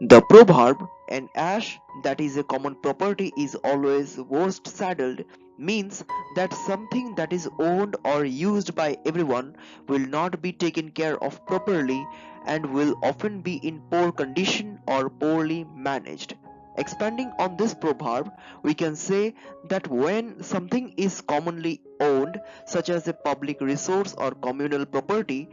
The proverb, an ash that is a common property is always worst saddled, means that something that is owned or used by everyone will not be taken care of properly and will often be in poor condition or poorly managed. Expanding on this proverb, we can say that when something is commonly owned, such as a public resource or communal property,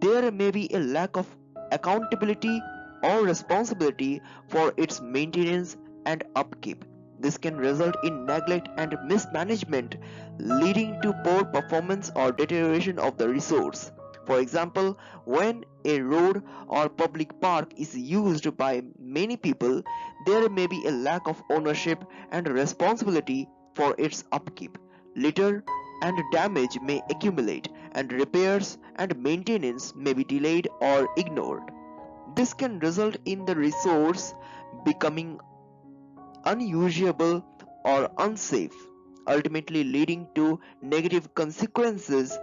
there may be a lack of accountability or responsibility for its maintenance and upkeep. This can result in neglect and mismanagement, leading to poor performance or deterioration of the resource. For example, when a road or public park is used by many people, there may be a lack of ownership and responsibility for its upkeep. Litter and damage may accumulate, and repairs and maintenance may be delayed or ignored. This can result in the resource becoming unusable or unsafe, ultimately leading to negative consequences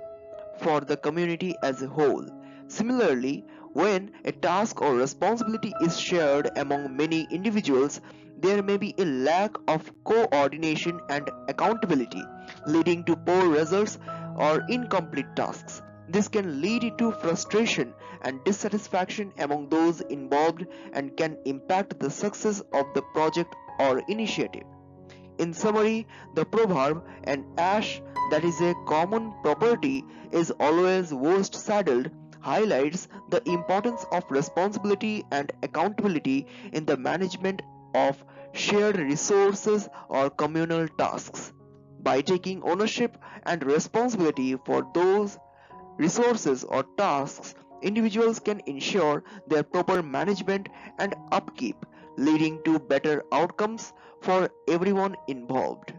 for the community as a whole. Similarly, when a task or responsibility is shared among many individuals, there may be a lack of coordination and accountability, leading to poor results or incomplete tasks. This can lead to frustration and dissatisfaction among those involved and can impact the success of the project or initiative. In summary, the proverb, an ash that is a common property is always worst saddled, highlights the importance of responsibility and accountability in the management of shared resources or communal tasks. By taking ownership and responsibility for those resources or tasks, individuals can ensure their proper management and upkeep, leading to better outcomes for everyone involved.